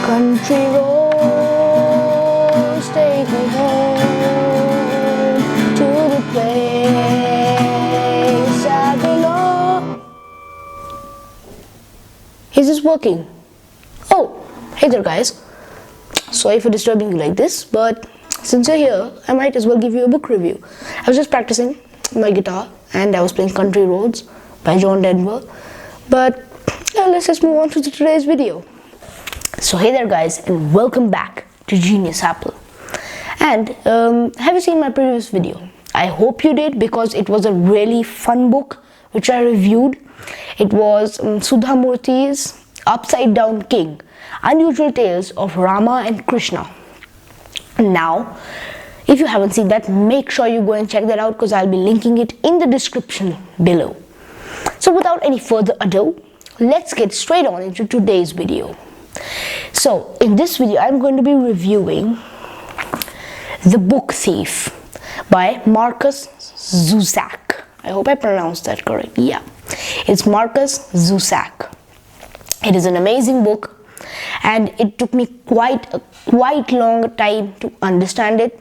Country roads take me home to the place I belong. Is this working? Oh, hey there guys. Sorry for disturbing you like this, but since you're here, I might as well give you a book review. I was just practicing my guitar and I was playing Country Roads by John Denver. But let's just move on to today's video. So hey there guys, and welcome back to Genius Apple. And have you seen my previous video? I hope you did, because it was a really fun book which I reviewed. It was Sudha Murthy's Upside Down King, Unusual Tales of Rama and Krishna. Now, if you haven't seen that, make sure you go and check that out, because I'll be linking it in the description below. So without any further ado, let's get straight on into today's video. So in this video, I'm going to be reviewing The Book Thief by Markus Zusak. I hope I pronounced that correct. Yeah, it's Markus Zusak. It is an amazing book, and it took me quite long time to understand it.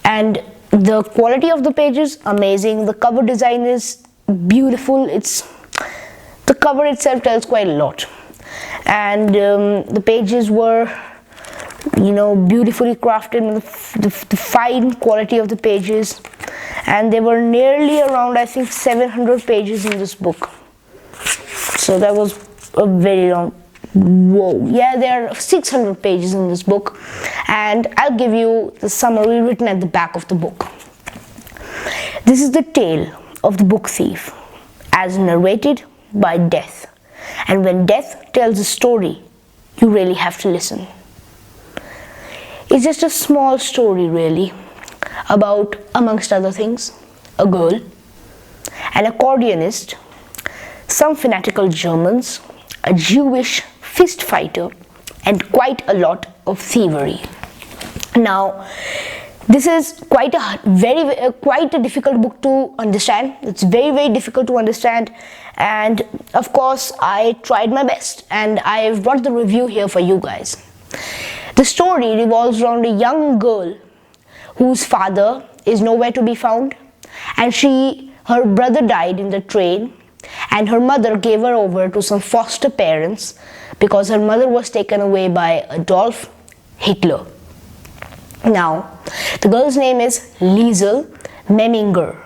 And the quality of the pages, amazing. The cover design is beautiful. The cover itself tells quite a lot, and the pages were, beautifully crafted. The fine quality of the pages, and they were nearly around, I think, 700 pages in this book. So that was a very long. Whoa, yeah, there are 600 pages in this book, and I'll give you the summary written at the back of the book. This is the tale of the book thief, as narrated by Death. And when Death tells a story, you really have to listen. It's just a small story, really, about, amongst other things, a girl, an accordionist, some fanatical Germans, a Jewish fist fighter, and quite a lot of thievery. Now, this is quite a difficult book to understand. It's very difficult to understand, and of course I tried my best, and I've brought the review here for you guys. The story revolves around a young girl whose father is nowhere to be found, and her brother died in the train, and her mother gave her over to some foster parents because her mother was taken away by Adolf Hitler. Now, the girl's name is Liesel Memminger,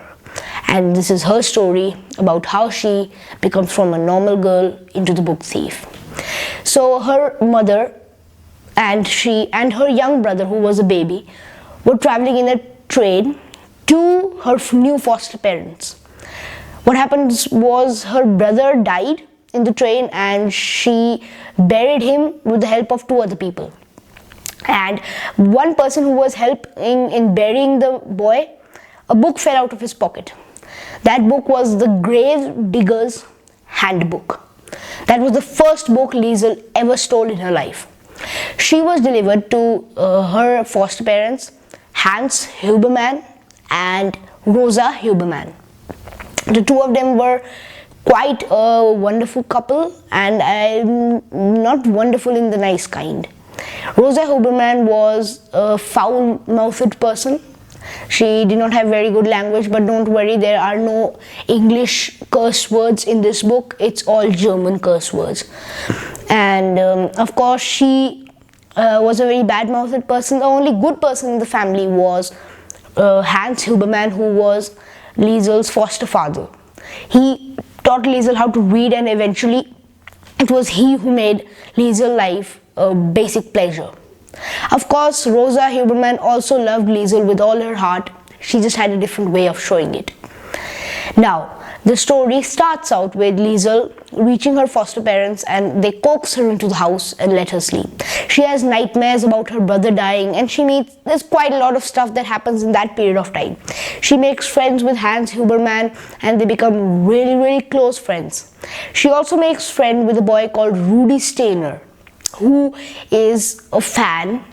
and this is her story about how she becomes from a normal girl into the book thief. So her mother and her young brother, who was a baby, were traveling in a train to her new foster parents. What happened was her brother died in the train, and she buried him with the help of two other people. And one person who was helping in burying the boy, a book fell out of his pocket. That book was the Grave Digger's Handbook. That was the first book Liesel ever stole in her life. She was delivered to her foster parents, Hans Huberman and Rosa Huberman. The two of them were quite a wonderful couple, and I'm not wonderful in the nice kind. Rosa Huberman was a foul-mouthed person. She did not have very good language, but don't worry, there are no English curse words in this book. It's all German curse words. And of course, she was a very bad-mouthed person. The only good person in the family was Hans Huberman, who was Liesel's foster father. He taught Liesel how to read, and eventually it was he who made Liesel's life a basic pleasure. Of course, Rosa Huberman also loved Liesel with all her heart. She just had a different way of showing it. Now, the story starts out with Liesel reaching her foster parents, and they coax her into the house and let her sleep. She has nightmares about her brother dying, and there's quite a lot of stuff that happens in that period of time. She makes friends with Hans Huberman, and they become really close friends. She also makes friends with a boy called Rudy Steiner, who is a fan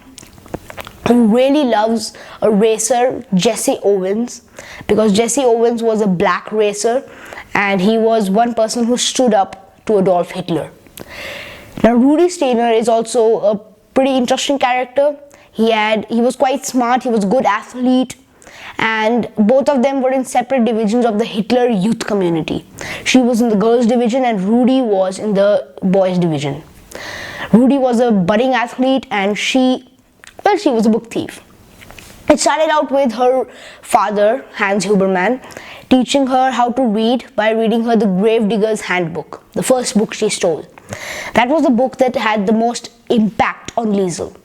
who really loves a racer, Jesse Owens, because Jesse Owens was a black racer, and he was one person who stood up to Adolf Hitler. Now Rudy Steiner is also a pretty interesting character. He was quite smart, he was a good athlete, and both of them were in separate divisions of the Hitler youth community. She was in the girls division and Rudy was in the boys division. Rudy was a budding athlete and she was a book thief. It started out with her father, Hans Huberman, teaching her how to read by reading her the Gravedigger's Handbook, the first book she stole. That was the book that had the most impact on Liesel.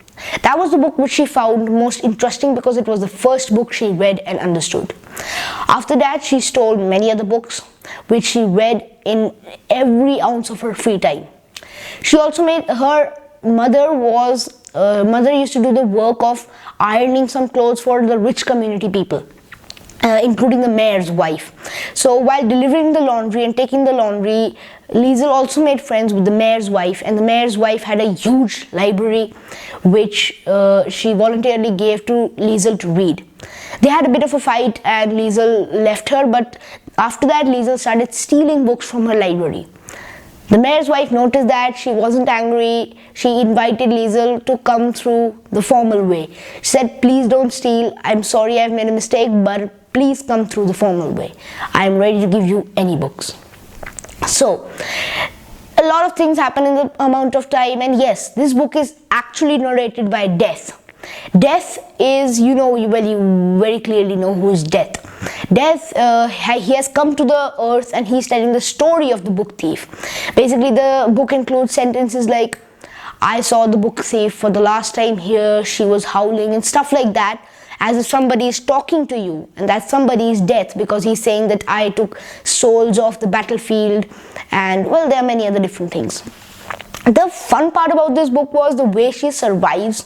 That was the book which she found most interesting because it was the first book she read and understood. After that, she stole many other books which she read in every ounce of her free time. She also made her mother used to do the work of ironing some clothes for the rich community people, including the mayor's wife. So while delivering the laundry and taking the laundry, Liesel also made friends with the mayor's wife, and the mayor's wife had a huge library which she voluntarily gave to Liesel to read. They had a bit of a fight and Liesel left her, but after that Liesel started stealing books from her library. The mayor's wife noticed that. She wasn't angry. She invited Liesel to come through the formal way. She said, please don't steal. I'm sorry I've made a mistake, but please come through the formal way. I'm ready to give you any books. So, a lot of things happen in the amount of time, and yes, this book is actually narrated by Death. Death is, you very clearly know who is Death. Death, he has come to the earth and he's telling the story of the book thief. Basically, the book includes sentences like, I saw the book thief for the last time here, she was howling, and stuff like that, as if somebody is talking to you, and that somebody is Death, because he's saying that I took souls off the battlefield, and well, there are many other different things. The fun part about this book was the way she survives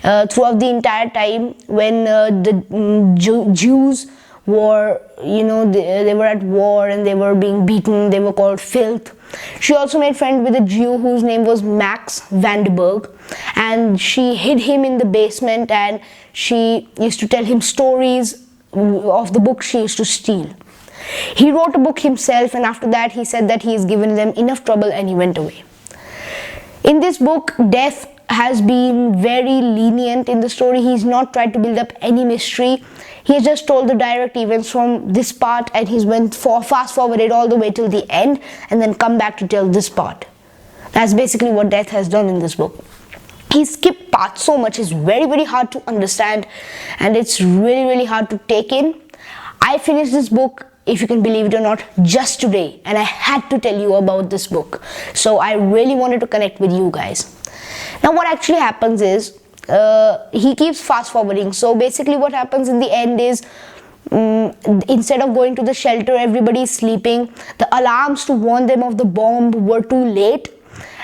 throughout the entire time when the Jews were, they were at war and they were being beaten. They were called filth. She also made friends with a Jew whose name was Max Vandenberg, and she hid him in the basement and she used to tell him stories of the books she used to steal. He wrote a book himself, and after that he said that he has given them enough trouble and he went away. In this book, Death has been very lenient in the story. He's not tried to build up any mystery. He has just told the direct events from this part, and he's went fast forwarded all the way till the end and then come back to tell this part. That's basically what Death has done in this book. He skipped parts so much, it's very hard to understand and it's really hard to take in. I finished this book, if you can believe it or not, just today, and I had to tell you about this book. So I really wanted to connect with you guys. Now what actually happens is, he keeps fast forwarding. So basically what happens in the end is, instead of going to the shelter, everybody is sleeping. The alarms to warn them of the bomb were too late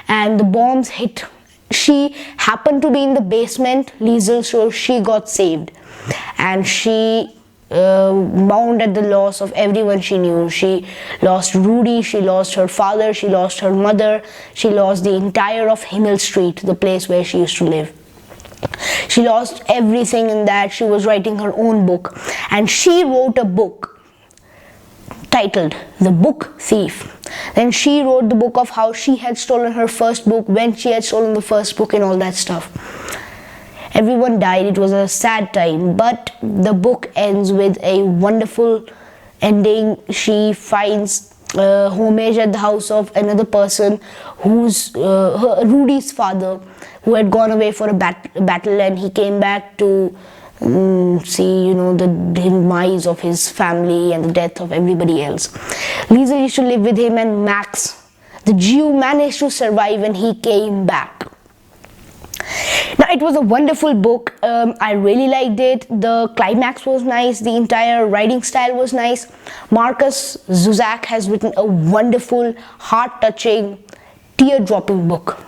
and the bombs hit. She happened to be in the basement, Liesel, so she got saved, and she mourned at the loss of everyone she knew. She lost Rudy, she lost her father, she lost her mother, she lost the entire of Himmel Street, the place where she used to live. She lost everything in that. She was writing her own book, and she wrote a book titled The Book Thief. Then she wrote the book of how she had stolen her first book, when she had stolen the first book, and all that stuff. Everyone died. It was a sad time, but the book ends with a wonderful ending. She finds homage at the house of another person who's Rudy's father, who had gone away for a battle, and he came back to see the demise of his family and the death of everybody else. Liesel used to live with him, and Max, the Jew, managed to survive and he came back. Now it was a wonderful book. I really liked it. The climax was nice. The entire writing style was nice. Markus Zusak has written a wonderful, heart-touching, tear-dropping book.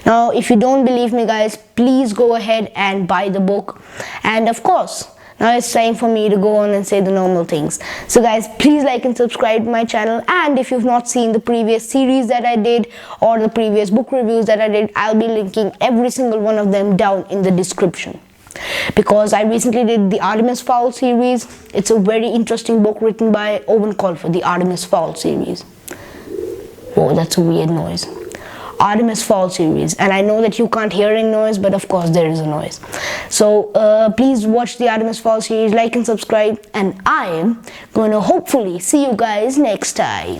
Now if you don't believe me, guys, please go ahead and buy the book. And of course, now it's time for me to go on and say the normal things. So guys, please like and subscribe to my channel, and if you've not seen the previous series that I did or the previous book reviews that I did, I'll be linking every single one of them down in the description. Because I recently did the Artemis Fowl series. It's a very interesting book written by Owen Colfer, the Artemis Fowl series. Oh, that's a weird noise. Artemis Fowl series, and I know that you can't hear any noise, but of course there is a noise. So please watch the Artemis Fowl series, like and subscribe, and I am going to hopefully see you guys next time.